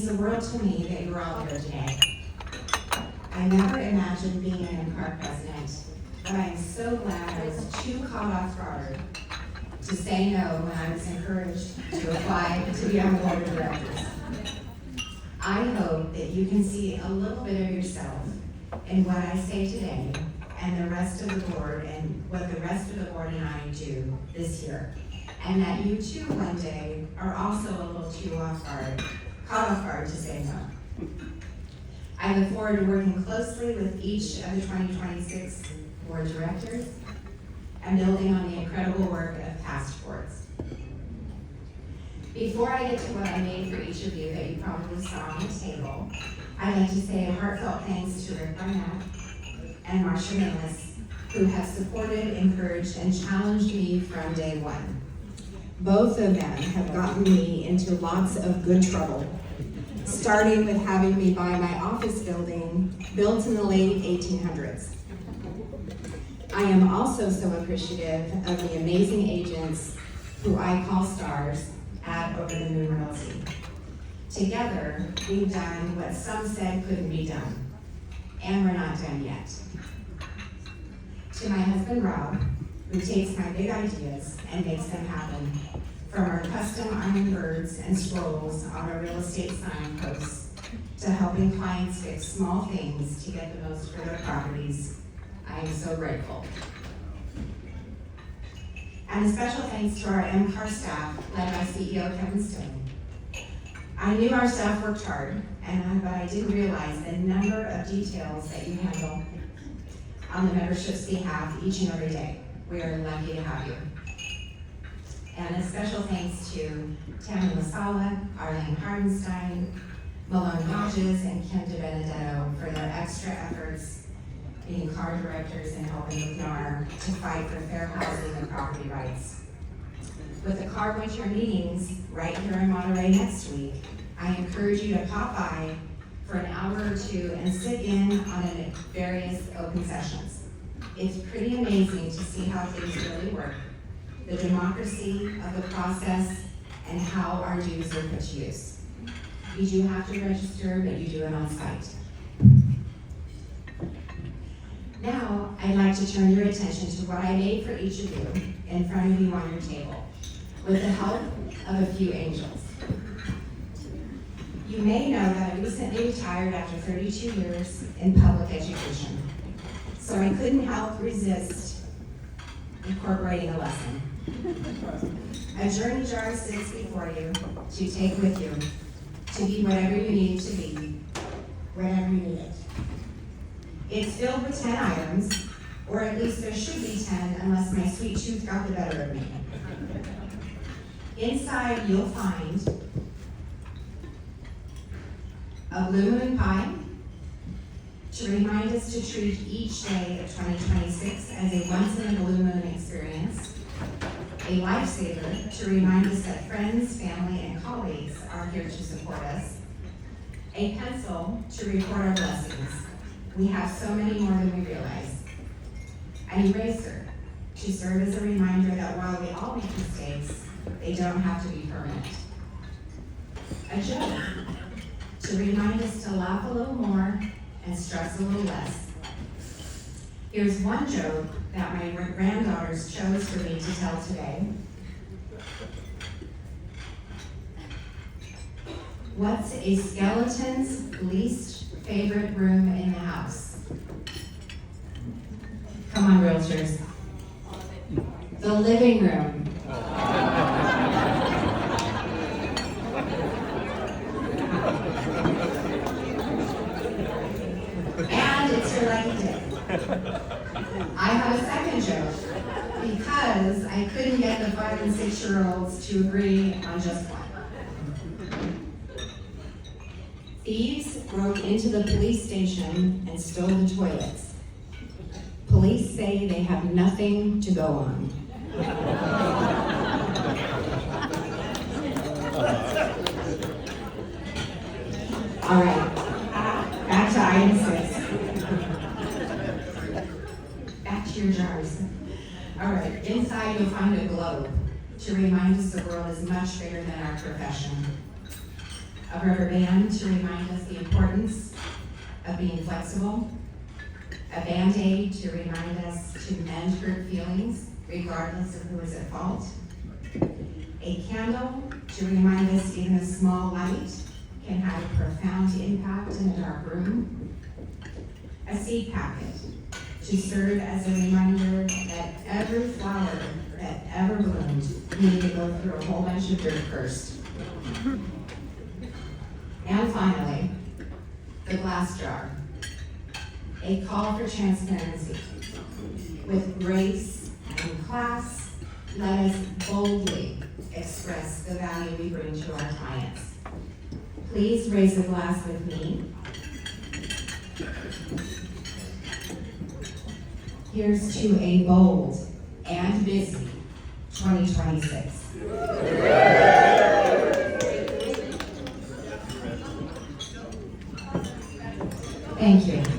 the world to me that you're all here today. I never imagined being an MCAR president, but I am so glad I was too caught off guard to say no when I was encouraged to apply to be on the board of directors. I hope that you can see a little bit of yourself in what I say today and the rest of the board and what the rest of the board and I do this year. And that you too one day are also a little too caught off guard to say no. I look forward to working closely with each of the 2026 board directors and building on the incredible work of past boards. Before I get to what I made for each of you that you probably saw on the table, I'd like to say a heartfelt thanks to Rick Barnett and Marsha Millis, who have supported, encouraged, and challenged me from day one. Both of them have gotten me into lots of good trouble, starting with having me buy my office building built in the late 1800s. I am also so appreciative of the amazing agents who I call stars at Over the Moon Realty. Together, we've done what some said couldn't be done, and we're not done yet. To my husband, Rob, who takes my big ideas and makes them happen, from our custom iron birds and scrolls on our real estate signposts to helping clients fix small things to get the most for their properties, I am so grateful. And a special thanks to our MCAR staff, led by CEO Kevin Stone. I knew our staff worked hard, but I didn't realize the number of details that you handle on the membership's behalf each and every day. We are lucky to have you. And a special thanks to Tammy Lasala, Arlene Hardenstein, Malone Hodges, and Kim DeBenedetto for their extra efforts being CAR directors and helping with NAR to fight for fair housing and property rights. With the CAR winter meetings right here in Monterey next week, I encourage you to pop by for an hour or two and sit in on various open sessions. It's pretty amazing to see how things really work, the democracy of the process, and how our dues are put to use. You do have to register, but you do it on site. Now, I'd like to turn your attention to what I made for each of you in front of you on your table, with the help of a few angels. You may know that I recently retired after 32 years in public education, so I couldn't help resist incorporating a lesson. A journey jar sits before you to take with you, to be whatever you need to be, whenever you need it. It's filled with 10 items, or at least there should be 10 unless my sweet tooth got the better of me. Inside you'll find a blue moon pie to remind us to treat each day of 2026 as a once-in-a-blue moon experience, a lifesaver to remind us that friends, family, and colleagues are here to support us, a pencil to record our blessings. We have so many more than we realize. An eraser to serve as a reminder that while we all make mistakes, they don't have to be permanent. A joke to remind us to laugh a little more and stress a little less. Here's one joke that my granddaughters chose for me to tell today. What's a skeleton's least favorite room in the house? Come on, realtors. The living room. And it's your lucky day. I have a second joke because I couldn't get the 5 and 6-year-olds to agree on just one. Thieves broke into the police station and stole the toilets. Police say they have nothing to go on. All right, back to item 6. Back to your jars. All right, inside you'll find a globe to remind us the world is much bigger than our profession. A rubber band to remind us the importance of being flexible. A Band-Aid to remind us to mend hurt feelings, regardless of who is at fault. A candle to remind us even a small light can have a profound impact in a dark room. A seed packet to serve as a reminder that every flower that ever bloomed needed to go through a whole bunch of dirt first. And finally, the glass jar, a call for transparency. With grace and class, let us boldly express the value we bring to our clients. Please raise a glass with me. Here's to a bold and busy 2026. Thank you.